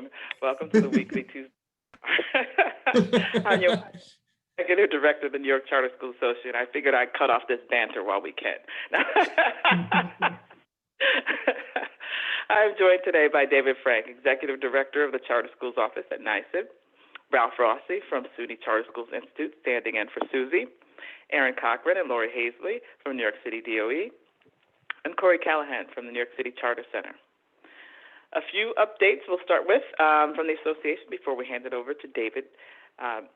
afternoon. Welcome to the weekly Tuesday. I'm your Executive Director of the New York Charter School Association. I figured I'd cut off this banter while we can. I'm joined today by David Frank, Executive Director of the Charter Schools Office at NYSIB, Ralph Rossi from SUNY Charter Schools Institute, standing in for Susie, Erin Cochran and Laurie Hazeley from New York City DOE, and Corey Callahan from the New York City Charter Center. A few updates we'll start with from the association before we hand it over to David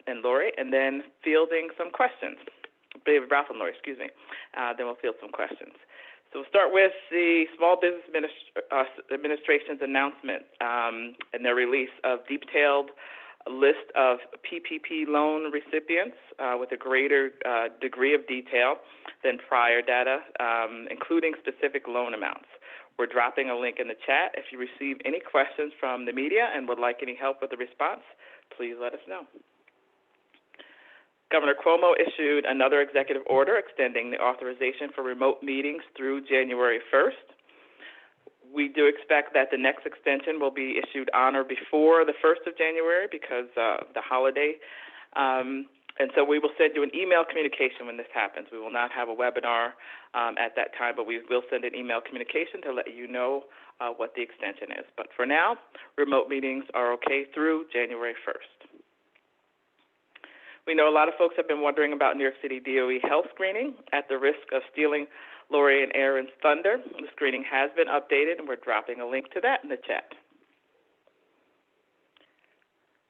and Laurie, and then fielding some questions. Ralph and Laurie, excuse me. Then we'll field some questions. So we'll start with the Small Business Administration's announcement and their release of detailed list of PPP loan recipients with a greater degree of detail than prior data, including specific loan amounts. We're dropping a link in the chat. If you receive any questions from the media and would like any help with the response, please let us know. Governor Cuomo issued another executive order extending the authorization for remote meetings through January 1st. We do expect that the next extension will be issued on or before the 1st of January because the holiday. And so we will send you an email communication when this happens. We will not have a webinar at that time, but we will send an email communication to let you know what the extension is. But for now, remote meetings are okay through January 1st. We know a lot of folks have been wondering about New York City DOE health screening. At the risk of stealing Laurie and Erin's thunder, the screening has been updated, and we're dropping a link to that in the chat.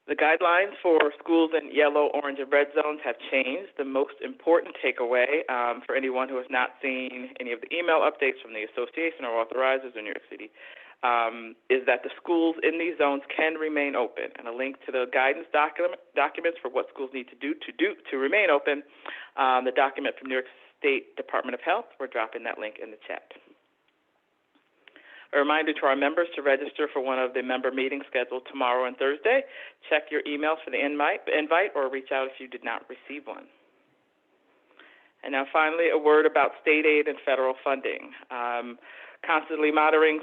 The guidelines for schools in yellow, orange, and red zones have changed. The most important takeaway for anyone who has not seen any of the email updates from the association or authorizers in New York City is that the schools in these zones can remain open. And a link to the guidance documents for what schools need to do to remain open, the document from New York State Department of Health, we're dropping that link in the chat. A reminder to our members to register for one of the member meetings scheduled tomorrow and Thursday. Check your emails for the invite or reach out if you did not receive one. And now finally, a word about state aid and federal funding. Constantly monitoring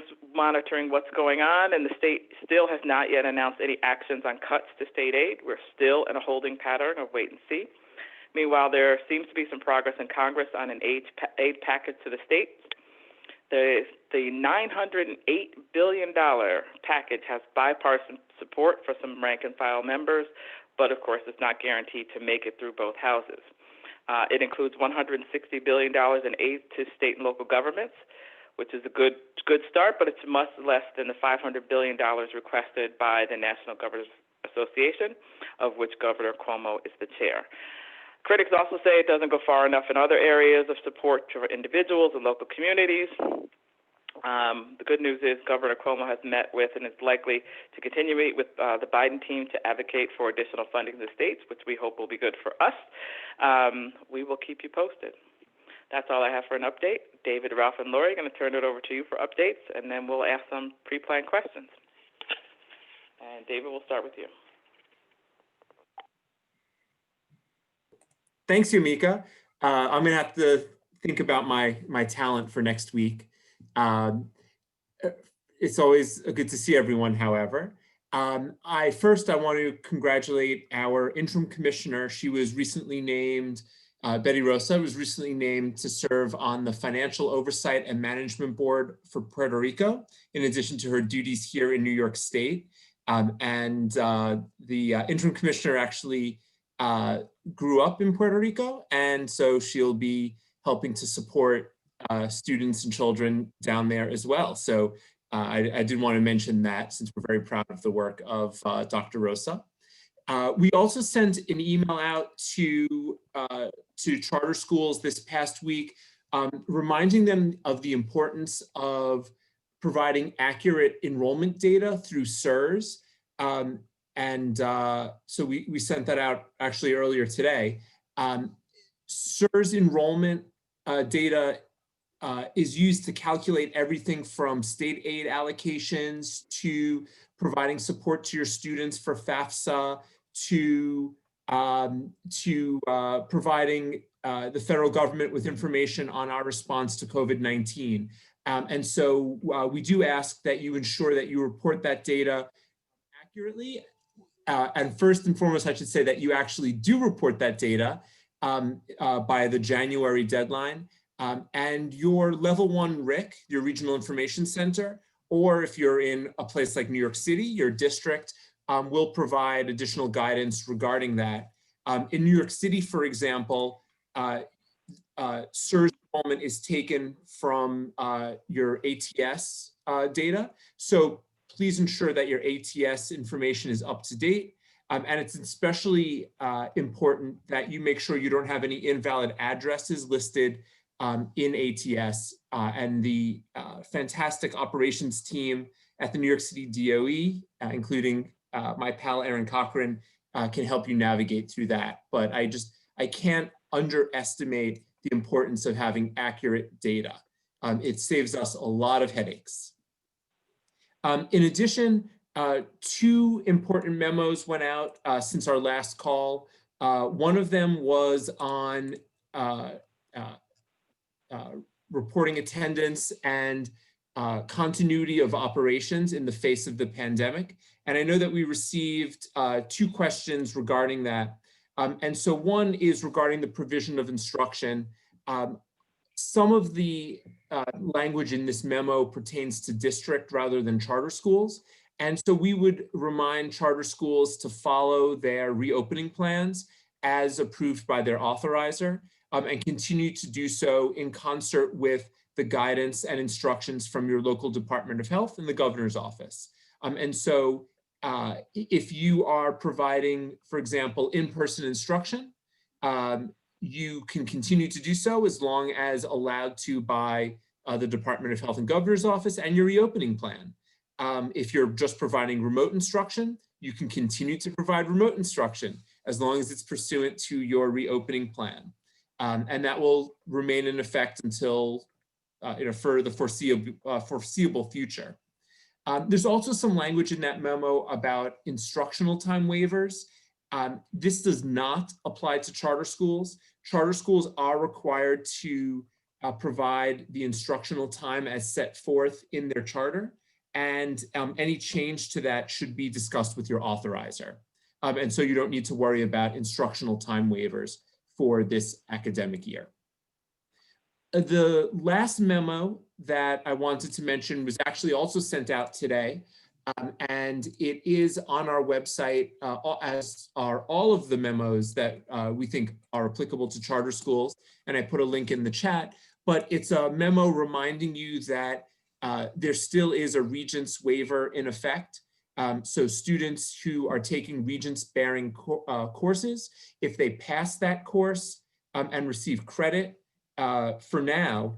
what's going on, and the state still has not yet announced any actions on cuts to state aid. We're still in a holding pattern of wait and see. Meanwhile, there seems to be some progress in Congress on an aid package to the states. The $908 billion package has bipartisan support for some rank-and-file members, but of course it's not guaranteed to make it through both houses. It includes $160 billion in aid to state and local governments, which is a good start, but it's much less than the $500 billion requested by the National Governors Association, of which Governor Cuomo is the chair. Critics also say it doesn't go far enough in other areas of support for individuals and local communities. The good news is Governor Cuomo has met with and is likely to continue to meet with the Biden team to advocate for additional funding to the states, which we hope will be good for us. We will keep you posted. That's all I have for an update. David, Ralph, and Laurie are going to turn it over to you for updates, and then we'll ask some pre-planned questions. And David, we'll start with you. Thanks, Yamika. I'm going to have to think about my talent for next week. It's always good to see everyone, however. First, I want to congratulate our interim commissioner. She was recently named, Betty Rosa was recently named to serve on the Financial Oversight and Management Board for Puerto Rico, in addition to her duties here in New York State. The interim commissioner actually grew up in Puerto Rico, and so she'll be helping to support students and children down there as well. So I did want to mention that, since we're very proud of the work of Dr. Rosa. We also sent an email out to charter schools this past week, reminding them of the importance of providing accurate enrollment data through SERS. So we sent that out actually earlier today. SERS enrollment data is used to calculate everything from state aid allocations to providing support to your students for FAFSA to providing the federal government with information on our response to COVID-19. And so we do ask that you ensure that you report that data accurately. And first and foremost, I should say that you actually do report that data by the January deadline. And your level 1 RIC, your Regional Information Center, or if you're in a place like New York City, your district will provide additional guidance regarding that. In New York City, for example, surge enrollment is taken from your ATS data. So please ensure that your ATS information is up to date. And it's especially important that you make sure you don't have any invalid addresses listed in ATS. And the fantastic operations team at the New York City DOE, including my pal Erin Cochran, can help you navigate through that. But I can't underestimate the importance of having accurate data. It saves us a lot of headaches. In addition, 2 important memos went out since our last call. One of them was on reporting attendance and continuity of operations in the face of the pandemic. And I know that we received 2 questions regarding that. And so one is regarding the provision of instruction. Some of the language in this memo pertains to district rather than charter schools. And so we would remind charter schools to follow their reopening plans as approved by their authorizer, and continue to do so in concert with the guidance and instructions from your local Department of Health and the governor's office. And so if you are providing, for example, in-person instruction, you can continue to do so as long as allowed to by the Department of Health and Governor's Office and your reopening plan. If you're just providing remote instruction, you can continue to provide remote instruction as long as it's pursuant to your reopening plan. And that will remain in effect until for the foreseeable future. There's also some language in that memo about instructional time waivers. This does not apply to charter schools. Charter schools are required to provide the instructional time as set forth in their charter, and any change to that should be discussed with your authorizer. And so you don't need to worry about instructional time waivers for this academic year. The last memo that I wanted to mention was actually also sent out today. And it is on our website, as are all of the memos that we think are applicable to charter schools. And I put a link in the chat, but it's a memo reminding you that there still is a Regents waiver in effect. So students who are taking Regents-bearing courses, if they pass that course and receive credit for now,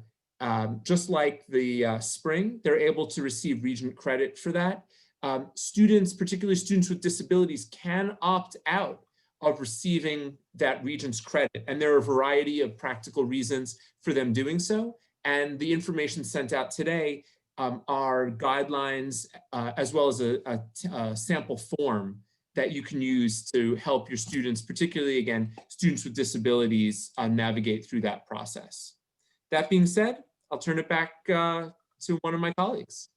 just like the spring, they're able to receive Regent credit for that. Students, particularly students with disabilities, can opt out of receiving that Regents credit. And there are a variety of practical reasons for them doing so. And the information sent out today are guidelines as well as a sample form that you can use to help your students, particularly, again, students with disabilities, navigate through that process. That being said, I'll turn it back to one of my colleagues.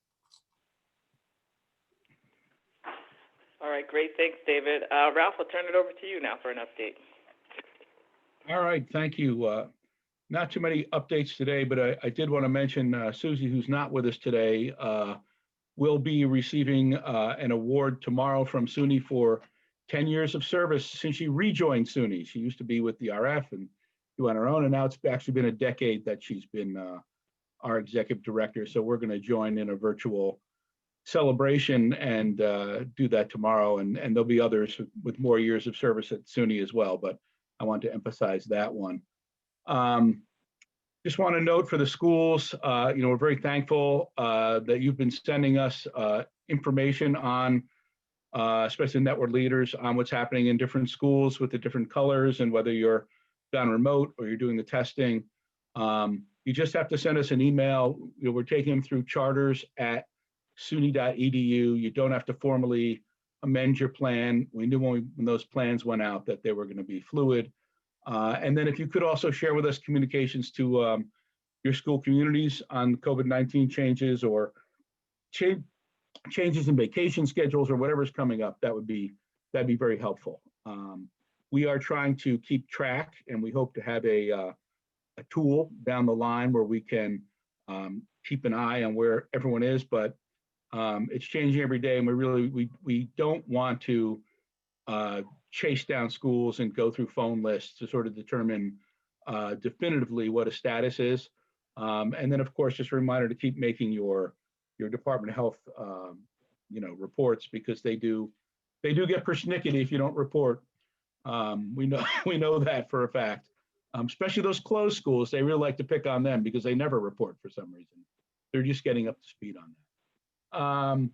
All right, great. Thanks, David. Ralph, I'll turn it over to you now for an update. All right, thank you. Not too many updates today, but I did want to mention Susie, who's not with us today, will be receiving an award tomorrow from SUNY for 10 years of service since she rejoined SUNY. She used to be with the RF and do on her own, and now it's actually been a decade that she's been our executive director. So we're going to join in a virtual celebration and do that tomorrow. And there'll be others with more years of service at SUNY as well, but I want to emphasize that one. Just want to note for the schools, we're very thankful that you've been sending us information on, especially network leaders, on what's happening in different schools with the different colors and whether you're done remote or you're doing the testing. You just have to send us an email. We're taking them through charters at suny.edu. You don't have to formally amend your plan. We knew when those plans went out that they were going to be fluid. And then if you could also share with us communications to your school communities on COVID-19 changes or changes in vacation schedules or whatever's coming up, that'd be very helpful. We are trying to keep track, and we hope to have a tool down the line where we can keep an eye on where everyone is, but it's changing every day, and we don't want to chase down schools and go through phone lists to sort of determine definitively what a status is. And then, of course, just a reminder to keep making your Department of Health reports, because they do get persnickety if you don't report. We know that for a fact. Especially those closed schools, they really like to pick on them because they never report for some reason. They're just getting up to speed on that.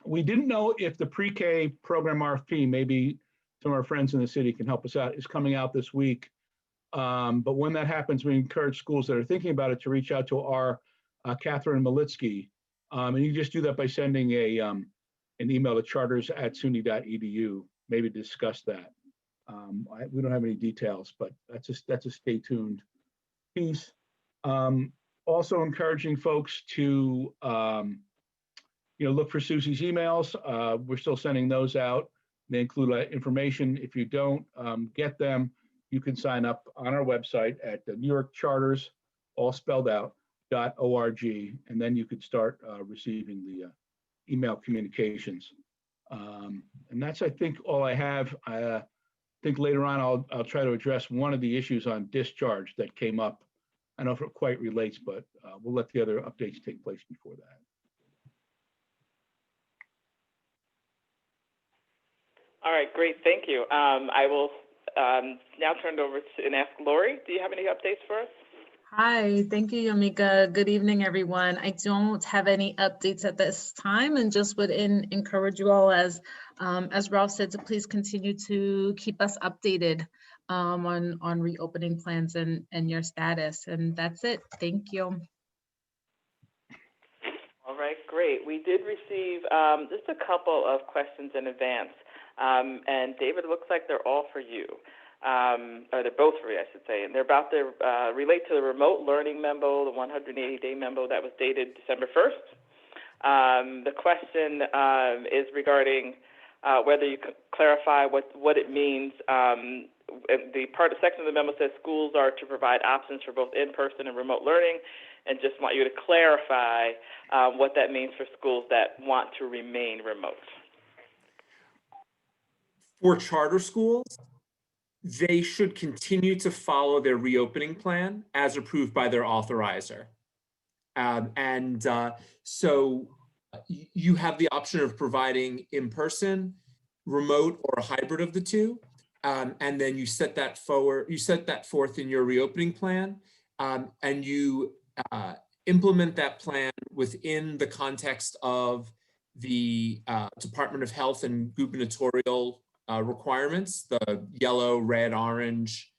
We didn't know if the pre-K program RFP, maybe some of our friends in the city can help us out, is coming out this week. But when that happens, we encourage schools that are thinking about it to reach out to our Catherine Malitsky. And you just do that by sending an email to charters@suny.edu, maybe discuss that. We don't have any details, but that's a stay tuned piece. Also encouraging folks to look for Susie's emails. We're still sending those out. They include information. If you don't get them, you can sign up on our website at the New York Charters, all spelled out, .org, and then you could start receiving the email communications. And that's, I think, all I have. I think later on I'll try to address one of the issues on discharge that came up. I don't know if it quite relates, but we'll let the other updates take place before that. All right, great, thank you. I will now turn it over to and ask Laurie, do you have any updates for us? Hi, thank you, Yamika. Good evening, everyone. I don't have any updates at this time, and just would encourage you all, as Ralph said, to please continue to keep us updated on reopening plans and your status. And that's it. Thank you. All right, great. We did receive just a couple of questions in advance. And David, it looks like they're all for you. Or they're both for you, I should say. And they're about to relate to the remote learning memo, the 180-day memo that was dated December 1st. The question is regarding whether you could clarify what it means. The section of the memo says schools are to provide options for both in-person and remote learning, and just want you to clarify what that means for schools that want to remain remote. For charter schools, they should continue to follow their reopening plan as approved by their authorizer. So you have the option of providing in-person, remote, or a hybrid of the two. And then you set that forth in your reopening plan, and you implement that plan within the context of the Department of Health and gubernatorial requirements, the yellow, red, orange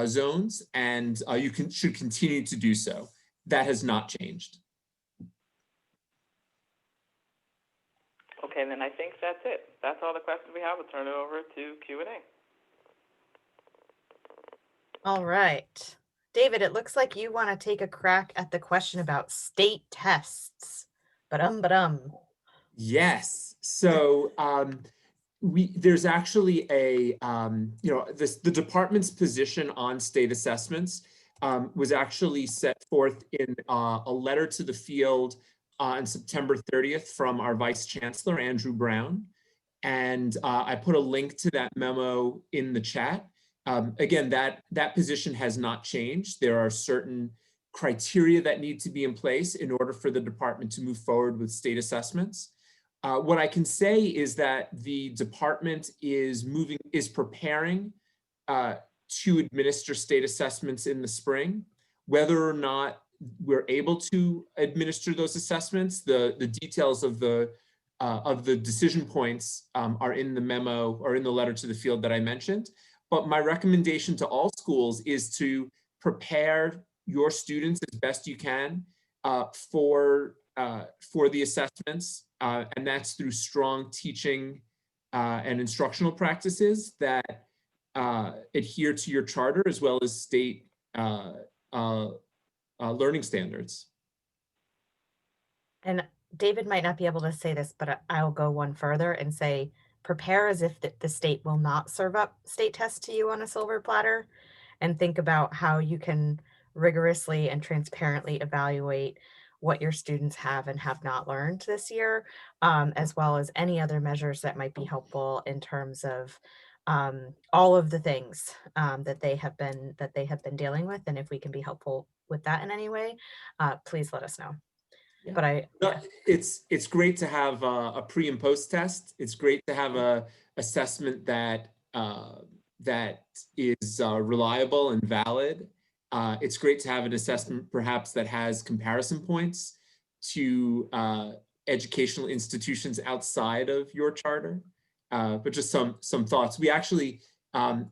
zones, and you should continue to do so. That has not changed. Okay, then I think that's it. That's all the questions we have. We'll turn it over to Q&A. All right. David, it looks like you want to take a crack at the question about state tests. Ba-dum. Yes. So there's actually the department's position on state assessments was actually set forth in a letter to the field on September 30th from our Vice Chancellor, Andrew Brown. And I put a link to that memo in the chat. Again, that position has not changed. There are certain criteria that need to be in place in order for the department to move forward with state assessments. What I can say is that the department is preparing to administer state assessments in the spring. Whether or not we're able to administer those assessments, the details of the decision points are in the memo or in the letter to the field that I mentioned. But my recommendation to all schools is to prepare your students as best you can for the assessments, and that's through strong teaching and instructional practices that adhere to your charter as well as state learning standards. And David might not be able to say this, but I'll go one further and say, prepare as if the state will not serve up state tests to you on a silver platter, and think about how you can rigorously and transparently evaluate what your students have and have not learned this year, as well as any other measures that might be helpful in terms of all of the things that they have been dealing with. And if we can be helpful with that in any way, please let us know. Yeah. But it's great to have a pre and post test. It's great to have a assessment that that is reliable and valid. It's great to have an assessment perhaps that has comparison points to educational institutions outside of your charter. But just some thoughts. We actually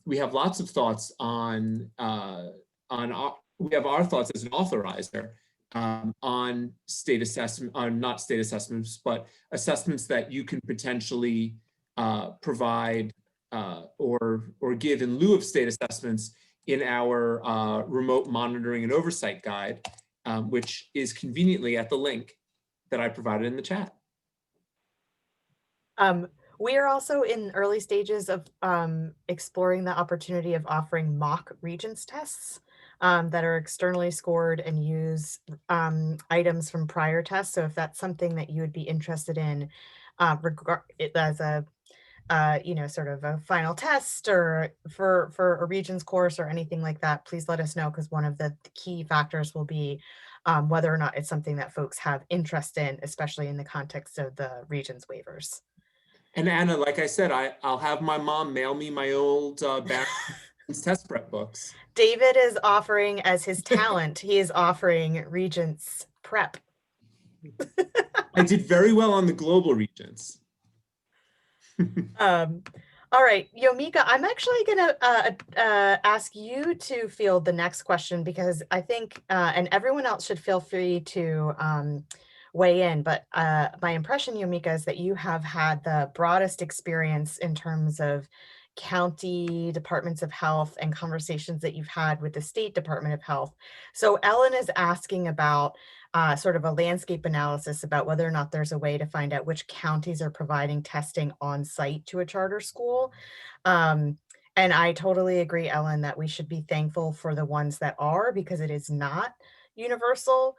we have lots of thoughts on we have our thoughts as an authorizer on state assessment, on not state assessments, but assessments that you can potentially provide or give in lieu of state assessments in our remote monitoring and oversight guide, which is conveniently at the link that I provided in the chat. We are also in early stages of exploring the opportunity of offering mock Regents tests that are externally scored and use items from prior tests. So if that's something that you would be interested in as a sort of a final test or for a Regents course or anything like that, please let us know, because one of the key factors will be whether or not it's something that folks have interest in, especially in the context of the Regents waivers. And Anna, like I said, I'll have my mom mail me my old test prep books. David is offering as his talent, he is offering Regents prep. I did very well on the global Regents. All right, Yomika, I'm actually going to ask you to field the next question, because I think, and everyone else should feel free to weigh in, but my impression, Yomika, is that you have had the broadest experience in terms of county departments of health and conversations that you've had with the state Department of Health. So Ellen is asking about sort of a landscape analysis about whether or not there's a way to find out which counties are providing testing on site to a charter school. And I totally agree, Ellen, that we should be thankful for the ones that are, because it is not universal.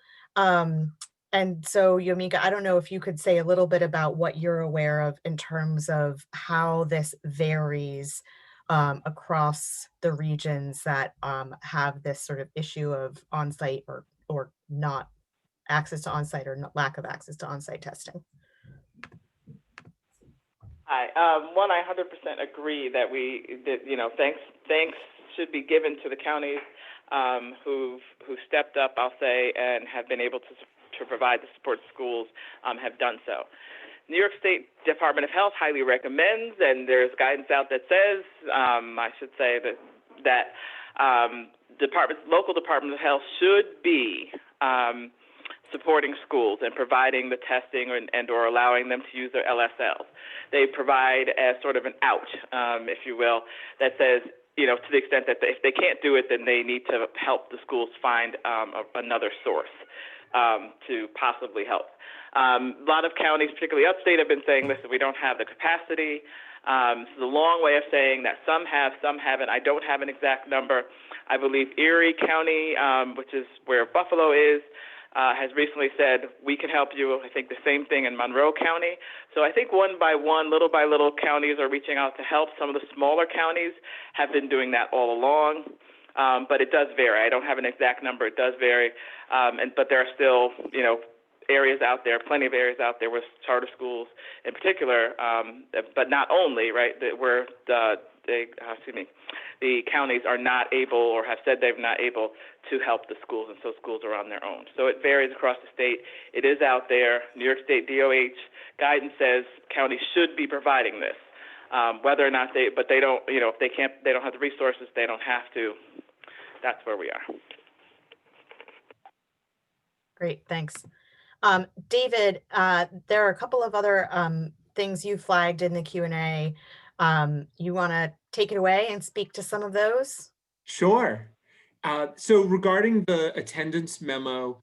And so, Yomika, I don't know if you could say a little bit about what you're aware of in terms of how this varies across the regions that have this sort of issue of on-site or not access to on-site or lack of access to on-site testing. Hi. One, I 100% agree that thanks should be given to the counties who stepped up, I'll say, and have been able to provide the support schools have done so. New York State Department of Health highly recommends, and there's guidance out that says, I should say that local Department of Health should be supporting schools and providing the testing and or allowing them to use their LSLs. They provide as sort of an out, if you will, that says, to the extent that if they can't do it, then they need to help the schools find another source to possibly help. A lot of counties, particularly upstate, have been saying, listen, we don't have the capacity. This is a long way of saying that some have, some haven't. I don't have an exact number. I believe Erie County, which is where Buffalo is, has recently said, we can help you. I think the same thing in Monroe County. So I think one by one, little by little, counties are reaching out to help. Some of the smaller counties have been doing that all along, but it does vary. I don't have an exact number. It does vary, but there are still, areas out there, plenty of areas out there with charter schools in particular, but not only, right, where the counties are not able or have said they're not able to help the schools, and so schools are on their own. So it varies across the state. It is out there. New York State DOH guidance says counties should be providing this. Whether or not they don't, if they can't, they don't have the resources, they don't have to. That's where we are. Great, thanks. David, there are a couple of other things you flagged in the Q&A. You want to take it away and speak to some of those? Sure. So regarding the attendance memo,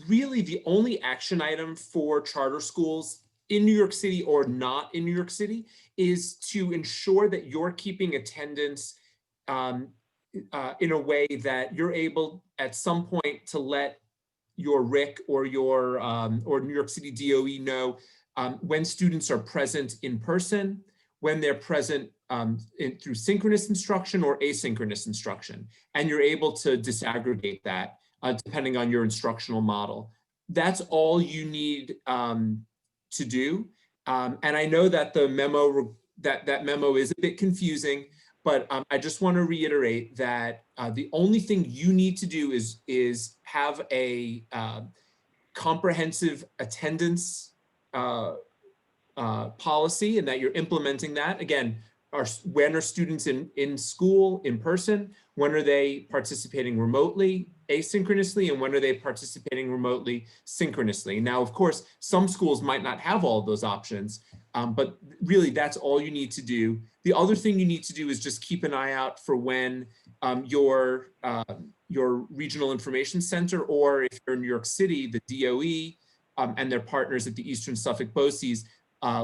really the only action item for charter schools in New York City or not in New York City is to ensure that you're keeping attendance in a way that you're able at some point to let your RIC or your or New York City DOE know when students are present in person, when they're present through synchronous instruction or asynchronous instruction, and you're able to disaggregate that depending on your instructional model. That's all you need to do. And I know that the memo, that memo is a bit confusing, but I just want to reiterate that the only thing you need to do is have a comprehensive attendance policy, and that you're implementing that. Again, when are students in school in person? When are they participating remotely, asynchronously? And when are they participating remotely, synchronously? Now, of course, some schools might not have all of those options, but really that's all you need to do. The other thing you need to do is just keep an eye out for when your regional information center, or if you're in New York City, the DOE and their partners at the Eastern Suffolk BOCES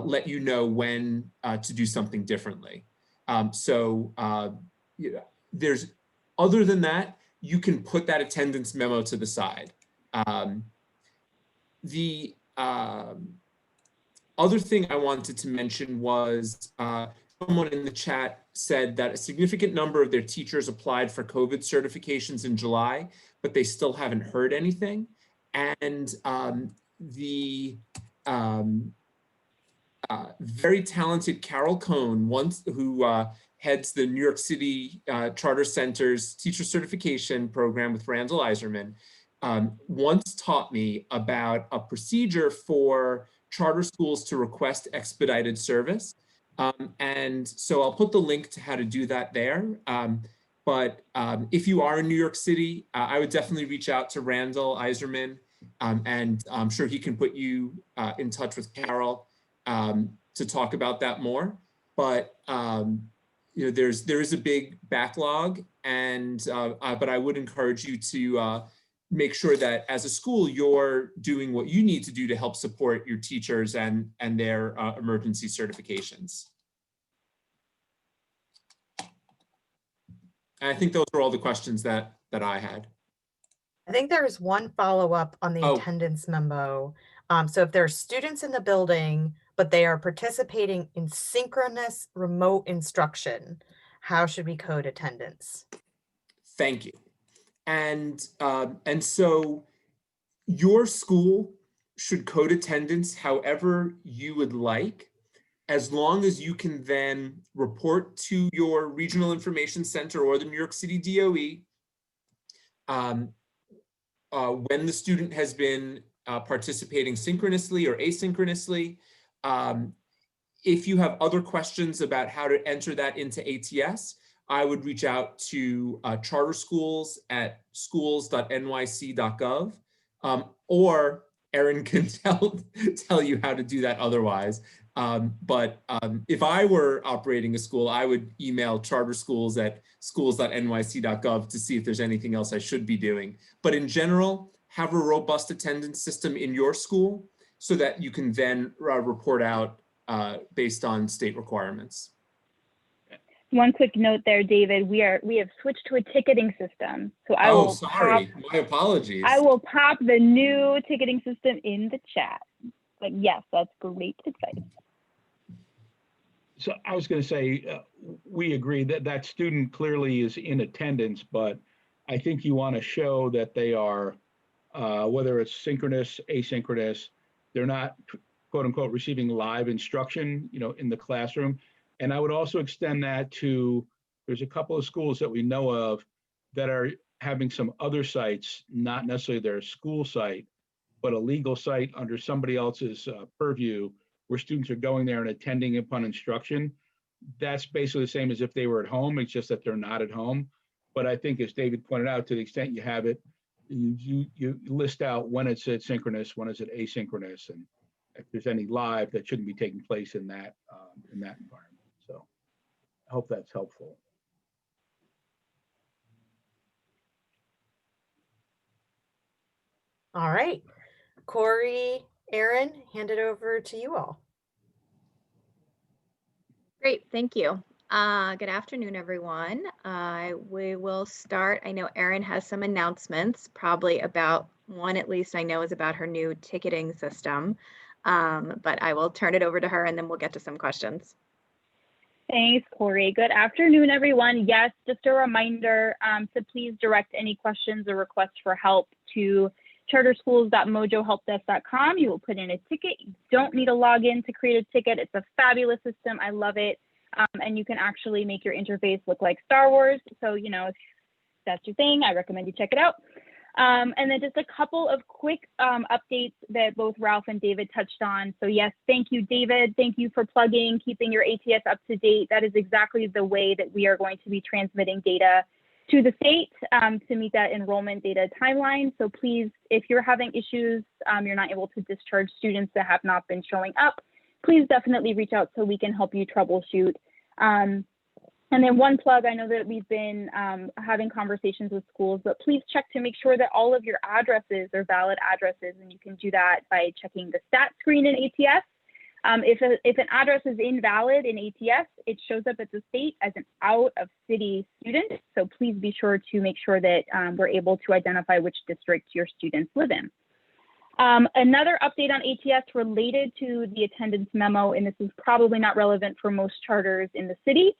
let you know when to do something differently. There's, other than that, you can put that attendance memo to the side. The other thing I wanted to mention was someone in the chat said that a significant number of their teachers applied for COVID certifications in July, but they still haven't heard anything. And very talented Carol Cohn, who heads the New York City Charter Center's teacher certification program with Randall Iserman, once taught me about a procedure for charter schools to request expedited service. And so I'll put the link to how to do that there. But if you are in New York City, I would definitely reach out to Randall Iserman, and I'm sure he can put you in touch with Carol to talk about that more. But you know, there is a big backlog, and but I would encourage you to make sure that as a school you're doing what you need to do to help support your teachers and their emergency certifications. And I think those are all the questions that I had. I think there is one follow-up on the attendance memo. So if there are students in the building, but they are participating in synchronous remote instruction, how should we code attendance? Thank you. And so your school should code attendance however you would like, as long as you can then report to your regional information center or the New York City DOE when the student has been participating synchronously or asynchronously. If you have other questions about how to enter that into ATS, I would reach out to charter schools at schools.nyc.gov, or Erin can tell you how to do that otherwise. But if I were operating a school, I would email charter schools at schools.nyc.gov to see if there's anything else I should be doing. But in general, have a robust attendance system in your school so that you can then report out based on state requirements. One quick note there, David, we have switched to a ticketing system. So my apologies. I will pop the new ticketing system in the chat. But yes, that's great advice. So I was going to say, we agree that that student clearly is in attendance, but I think you want to show that they are, whether it's synchronous, asynchronous, they're not, quote unquote, receiving live instruction, you know, in the classroom. And I would also extend that to, there's a couple of schools that we know of that are having some other sites, not necessarily their school site, but a legal site under somebody else's purview, where students are going there and attending upon instruction. That's basically the same as if they were at home. It's just that they're not at home. But I think, as David pointed out, to the extent you have it, you list out when it's synchronous, when is it asynchronous, and if there's any live that shouldn't be taking place in that environment. So I hope that's helpful. All right. Corey, Erin, hand it over to you all. Great, thank you. Good afternoon, everyone. We will start. I know Erin has some announcements, probably about one at least I know is about her new ticketing system. But I will turn it over to her and then we'll get to some questions. Thanks, Corey. Good afternoon, everyone. Yes, just a reminder to please direct any questions or requests for help to charterschools.mojohelpdesk.com. You will put in a ticket. You don't need a login to create a ticket. It's a fabulous system. I love it. And you can actually make your interface look like Star Wars. So, you know, if that's your thing, I recommend you check it out. And then just a couple of quick updates that both Ralph and David touched on. So yes, thank you, David. Thank you for plugging, keeping your ATS up to date. That is exactly the way that we are going to be transmitting data to the state to meet that enrollment data timeline. So please, if you're having issues, you're not able to discharge students that have not been showing up, please definitely reach out so we can help you troubleshoot. And then one plug, I know that we've been having conversations with schools, but please check to make sure that all of your addresses are valid addresses, and you can do that by checking the stat screen in ATS. If an address is invalid in ATS, it shows up at the state as an out-of-city student, so please be sure to make sure that we're able to identify which district your students live in. Another update on ATS related to the attendance memo, and this is probably not relevant for most charters in the city,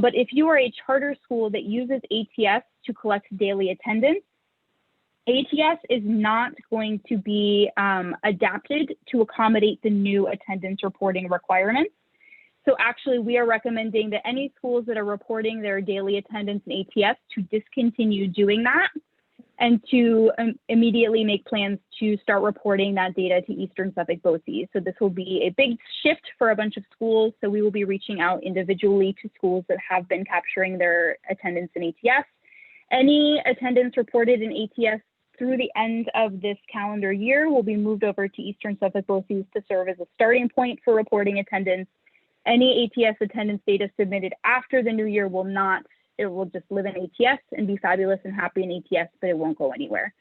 but if you are a charter school that uses ATS to collect daily attendance, ATS is not going to be adapted to accommodate the new attendance reporting requirements. So actually, we are recommending that any schools that are reporting their daily attendance in ATS to discontinue doing that and to immediately make plans to start reporting that data to Eastern Suffolk BOCES. So this will be a big shift for a bunch of schools. So we will be reaching out individually to schools that have been capturing their attendance in ATS. Any attendance reported in ATS through the end of this calendar year will be moved over to Eastern Suffolk BOCES to serve as a starting point for reporting attendance. Any ATS attendance data submitted after the new year will not. It will just live in ATS and be fabulous and happy in ATS, but it won't go anywhere.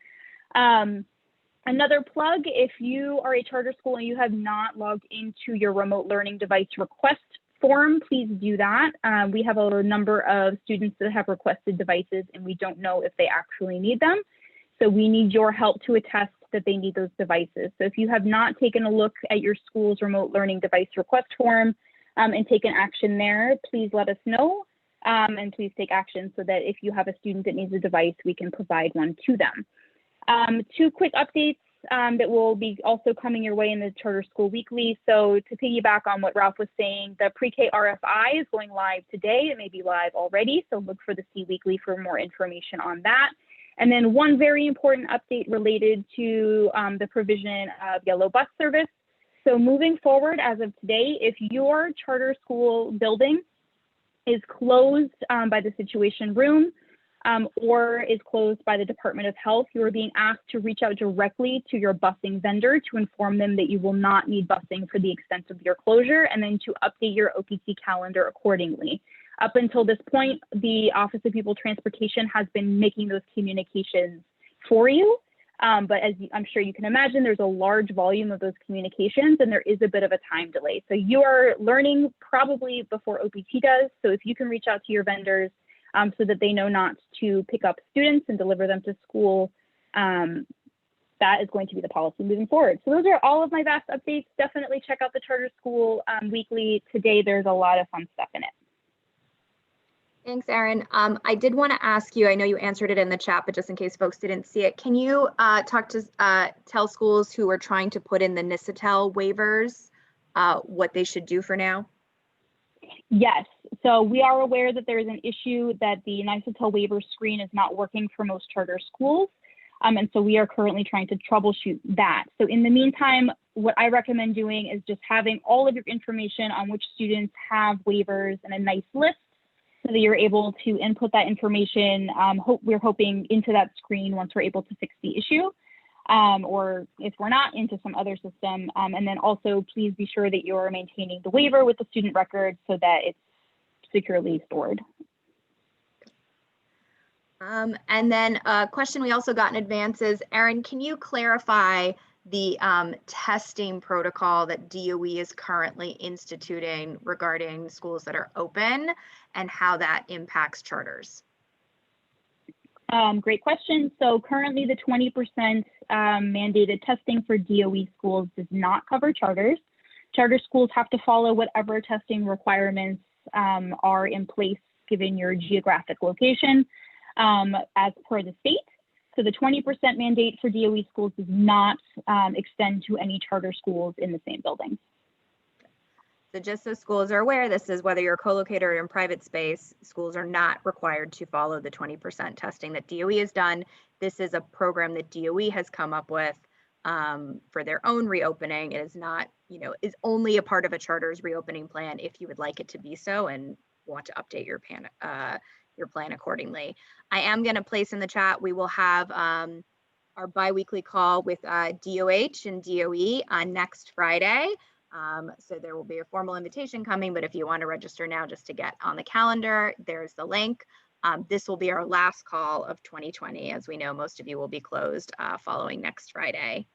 Another plug, if you are a charter school and you have not logged into your remote learning device request form, please do that. We have a number of students that have requested devices and we don't know if they actually need them. So we need your help to attest that they need those devices. So if you have not taken a look at your school's remote learning device request form and taken action there, please let us know. And please take action so that if you have a student that needs a device, we can provide one to them. Two quick updates that will be also coming your way in the Charter School Weekly. So to piggyback on what Ralph was saying, the pre-K RFI is going live today. It may be live already, so look for the C Weekly for more information on that. And then one very important update related to the provision of yellow bus service. So moving forward, as of today, if your charter school building is closed by the Situation Room or is closed by the Department of Health, you are being asked to reach out directly to your busing vendor to inform them that you will not need busing for the extent of your closure, and then to update your OPT calendar accordingly. Up until this point, the Office of Pupil Transportation has been making those communications for you. But as I'm sure you can imagine, there's a large volume of those communications and there is a bit of a time delay. So you are learning probably before OPT does. So if you can reach out to your vendors so that they know not to pick up students and deliver them to school, that is going to be the policy moving forward. So those are all of my vast updates. Definitely check out the Charter School Weekly. Today, there's a lot of fun stuff in it. Thanks, Erin. I did want to ask you, I know you answered it in the chat, but just in case folks didn't see it, can you tell schools who are trying to put in the NISATEL waivers what they should do for now? Yes, so we are aware that there is an issue that the NISATEL waiver screen is not working for most charter schools. And so we are currently trying to troubleshoot that. So in the meantime, what I recommend doing is just having all of your information on which students have waivers and a nice list, so that you're able to input that information, we're hoping, into that screen once we're able to fix the issue, or if we're not, into some other system. And then also, please be sure that you're maintaining the waiver with the student record so that it's securely stored. And then a question we also got in advance is, Erin, can you clarify the testing protocol that DOE is currently instituting regarding schools that are open and how that impacts charters? Great question. So currently the 20% mandated testing for DOE schools does not cover charters. Charter schools have to follow whatever testing requirements are in place given your geographic location as per the state. So the 20% mandate for DOE schools does not extend to any charter schools in the same building. So just so schools are aware, this is whether you're co-located or in private space, schools are not required to follow the 20% testing that DOE has done. This is a program that DOE has come up with for their own reopening. It is not, is only a part of a charter's reopening plan if you would like it to be so and want to update your plan accordingly. I am going to place in the chat, we will have our biweekly call with DOH and DOE on next Friday. So there will be a formal invitation coming, but if you want to register now just to get on the calendar, there's the link. This will be our last call of 2020. As we know, most of you will be closed following next Friday.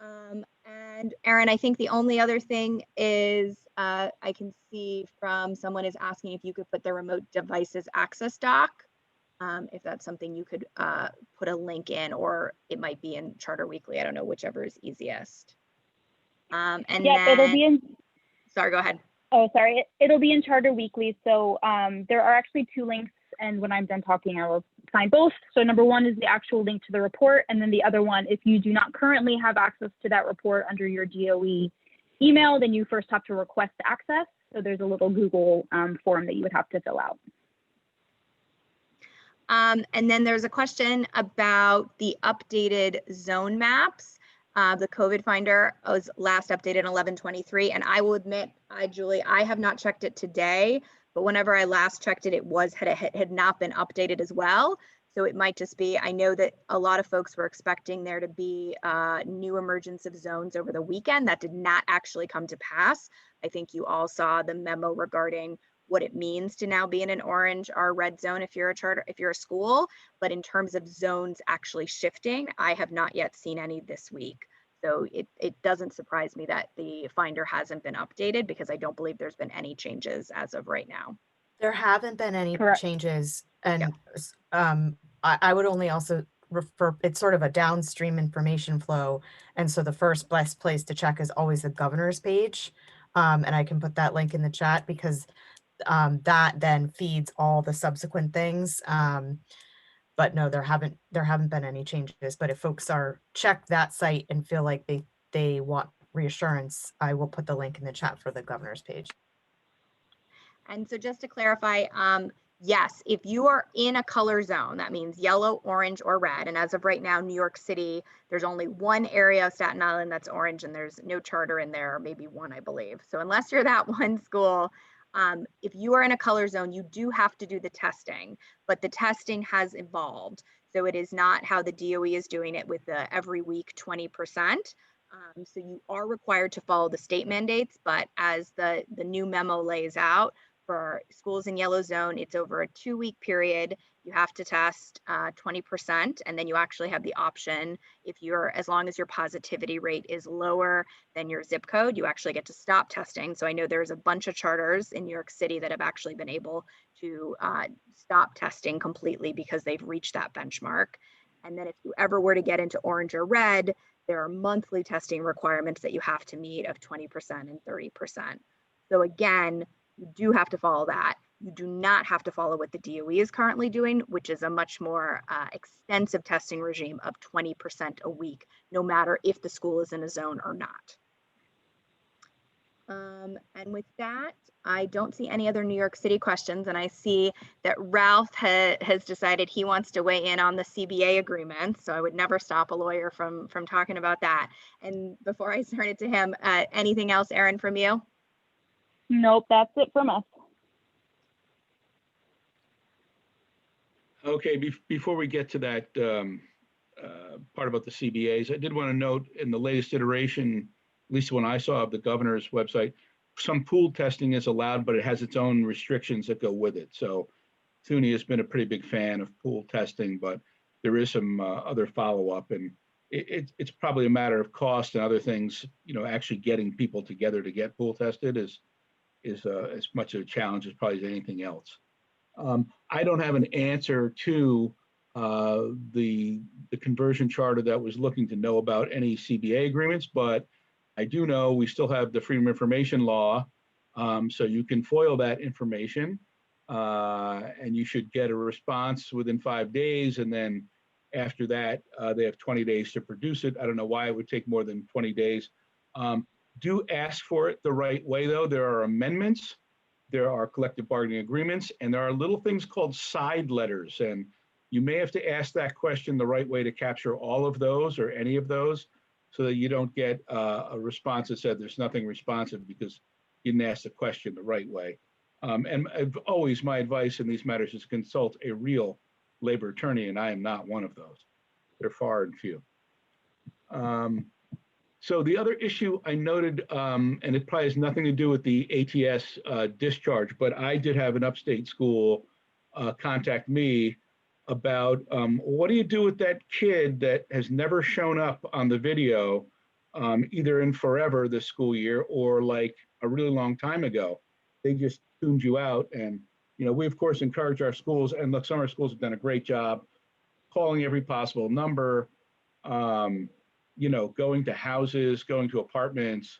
And Erin, I think the only other thing is I can see from someone is asking if you could put the remote devices access doc, if that's something you could put a link in, or it might be in Charter Weekly. I don't know, whichever is easiest. And yeah, then, it'll be in. Sorry, go ahead. Oh, sorry. It'll be in Charter Weekly. So there are actually two links, and when I'm done talking, I will sign both. So number one is the actual link to the report, and then the other one, if you do not currently have access to that report under your DOE email, then you first have to request access. So there's a little Google form that you would have to fill out. And then there's a question about the updated zone maps. The COVID finder was last updated in 11/23, and I will admit, Julie, I have not checked it today, but whenever I last checked it, it had not been updated as well. So it might just be, I know that a lot of folks were expecting there to be new emergence of zones over the weekend. That did not actually come to pass. I think you all saw the memo regarding what it means to now be in an orange or red zone if you're a charter, if you're a school. But in terms of zones actually shifting, I have not yet seen any this week. So it doesn't surprise me that the finder hasn't been updated, because I don't believe there's been any changes as of right now. There haven't been any Correct. changes. And I would only also refer, it's sort of a downstream information flow. And so the first best place to check is always the governor's page. And I can put that link in the chat, because that then feeds all the subsequent things. But no, there haven't been any changes. But if folks check that site and feel like they want reassurance, I will put the link in the chat for the governor's page. And so just to clarify, yes, if you are in a color zone, that means yellow, orange, or red. And as of right now, New York City, there's only one area of Staten Island that's orange, and there's no charter in there, or maybe one, I believe. So unless you're that one school, if you are in a color zone, you do have to do the testing, but the testing has evolved. So it is not how the DOE is doing it with the every week 20%. So you are required to follow the state mandates, but as the new memo lays out, for schools in yellow zone, it's over a 2-week period. You have to test 20%, and then you actually have the option, as long as your positivity rate is lower than your zip code, you actually get to stop testing. So I know there's a bunch of charters in New York City that have actually been able to stop testing completely because they've reached that benchmark. And then if you ever were to get into orange or red, there are monthly testing requirements that you have to meet of 20% and 30%. So again, you do have to follow that. You do not have to follow what the DOE is currently doing, which is a much more extensive testing regime of 20% a week, no matter if the school is in a zone or not. And with that, I don't see any other New York City questions. And I see that Ralph has decided he wants to weigh in on the CBA agreement. So I would never stop a lawyer from talking about that. And before I turn it to him, anything else, Erin, from you? Nope, that's it from us. Okay, before we get to that part about the CBAs, I did want to note in the latest iteration, at least when I saw of the governor's website, some pool testing is allowed, but it has its own restrictions that go with it. So SUNY has been a pretty big fan of pool testing, but there is some other follow-up, and it's probably a matter of cost and other things. Actually getting people together to get pool tested is as much of a challenge as probably anything else. I don't have an answer to the conversion charter that was looking to know about any CBA agreements, but I do know we still have the Freedom of Information Law, so you can FOIL that information, and you should get a response within 5 days, and then after that, they have 20 days to produce it. I don't know why it would take more than 20 days. Do ask for it the right way, though. There are amendments, there are collective bargaining agreements, and there are little things called side letters. And you may have to ask that question the right way to capture all of those or any of those, so that you don't get a response that said there's nothing responsive because you didn't ask the question the right way. And always my advice in these matters is consult a real labor attorney, and I am not one of those. They're far and few. So the other issue I noted, and it probably has nothing to do with the ATS discharge, but I did have an upstate school contact me about what do you do with that kid that has never shown up on the video, either in forever this school year or like a really long time ago. They just tuned you out. And we of course encourage our schools, and look, some of our schools have done a great job calling every possible number, going to houses, going to apartments,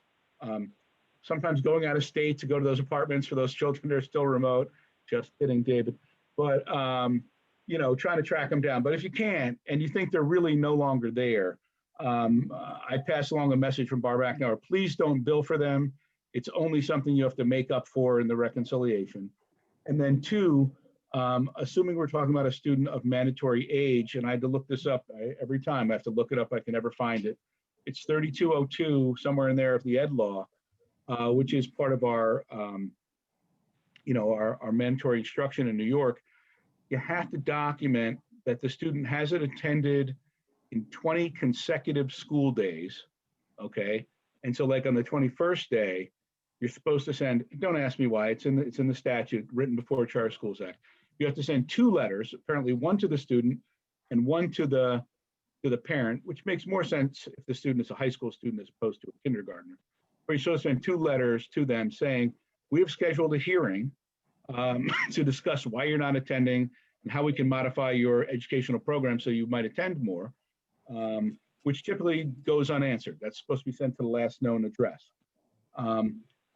sometimes going out of state to go to those apartments for those children that are still remote. Just kidding, David. But, trying to track them down. But if you can't, and you think they're really no longer there, I pass along a message from Barbara Ackenauer, please don't bill for them. It's only something you have to make up for in the reconciliation. And then two, assuming we're talking about a student of mandatory age, and I had to look this up every time I have to look it up, I can never find it. It's 3202, somewhere in there of the ed law, which is part of our, our mandatory instruction in New York. You have to document that the student hasn't attended in 20 consecutive school days, okay? And so like on the 21st day, you're supposed to send, don't ask me why, it's in the statute written before Charter Schools Act. You have to send 2 letters, apparently one to the student and one to the parent, which makes more sense if the student is a high school student as opposed to a kindergartner. But you're supposed to send 2 letters to them saying, we have scheduled a hearing to discuss why you're not attending and how we can modify your educational program so you might attend more, which typically goes unanswered. That's supposed to be sent to the last known address.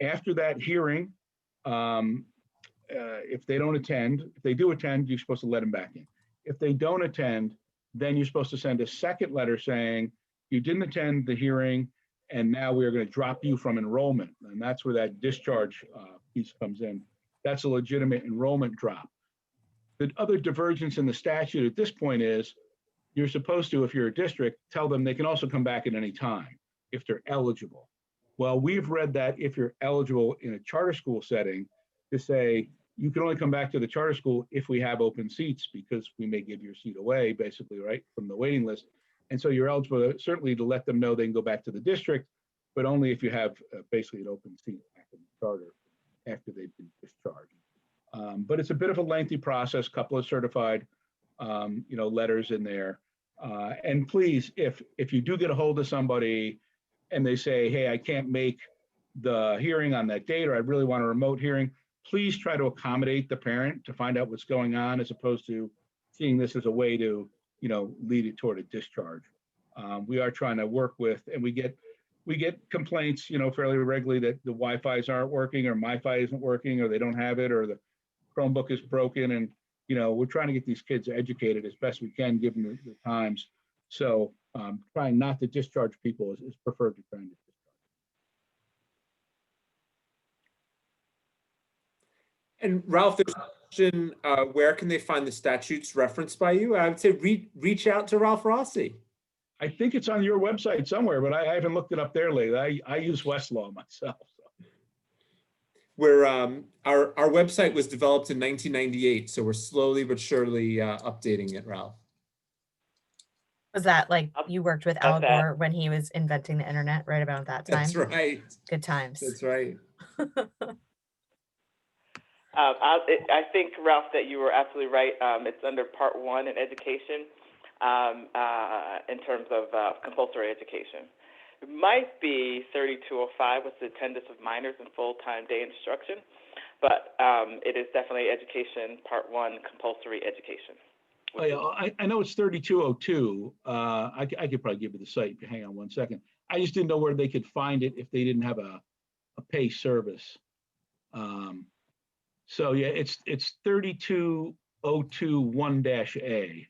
After that hearing, if they don't attend, if they do attend, you're supposed to let them back in. If they don't attend, then you're supposed to send a second letter saying you didn't attend the hearing and now we are going to drop you from enrollment. And that's where that discharge piece comes in. That's a legitimate enrollment drop. The other divergence in the statute at this point is you're supposed to, if you're a district, tell them they can also come back at any time if they're eligible. Well, we've read that if you're eligible in a charter school setting to say you can only come back to the charter school if we have open seats because we may give your seat away, basically, right, from the waiting list. And so you're eligible certainly to let them know they can go back to the district, but only if you have basically an open seat back in the charter after they've been discharged. But it's a bit of a lengthy process, couple of certified, letters in there. And please, if you do get a hold of somebody and they say, hey, I can't make the hearing on that date, or I really want a remote hearing, please try to accommodate the parent to find out what's going on, as opposed to seeing this as a way to, lead it toward a discharge. We are trying to work with, and we get complaints, fairly regularly that the Wi-Fi's aren't working, or MiFi isn't working, or they don't have it, or the Chromebook is broken. And, we're trying to get these kids educated as best we can, given the times. So trying not to discharge people is preferred to trying to discharge. And Ralph, there's a question, where can they find the statutes referenced by you? I would say reach out to Ralph Rossi. I think it's on your website somewhere, but I haven't looked it up there lately. I use Westlaw myself. So. Where our website was developed in 1998, so we're slowly but surely updating it, Ralph. Was that like you worked with Al Gore when he was inventing the internet right about that time? That's right. Good times. That's right. I think, Ralph, that you were absolutely right. It's under Part 1 in education in terms of compulsory education. It might be 3205 with the attendance of minors in full-time day instruction, but it is definitely education, Part 1, compulsory education. Oh, yeah, I know it's 3202. I could probably give you the site. Hang on one second. I just didn't know where they could find it if they didn't have a pay service. So yeah, it's 32021-A.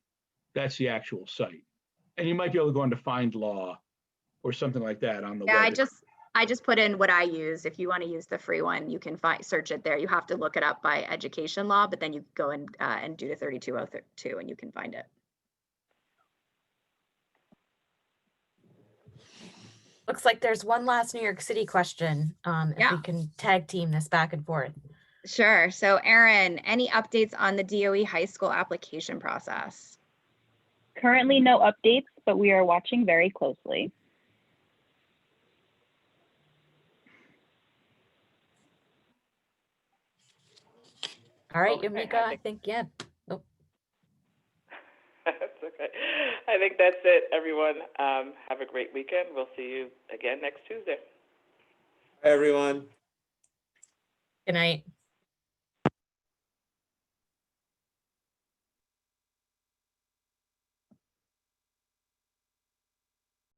That's the actual site. And you might be able to go into Find Law or something like that on the Yeah, web. I just put in what I use. If you want to use the free one, you can search it there. You have to look it up by education law, but then you go and do the 3202 and you can find it. Looks like there's one last New York City question. If we can tag team this back and forth. Sure. So Erin, any updates on the DOE high school application process? Currently no updates, but we are watching very closely. All right, Okay, Yomika, I think, yeah. Oh. That's okay. I think that's it, everyone. Have a great weekend. We'll see you again next Tuesday. Hi, everyone. Good night.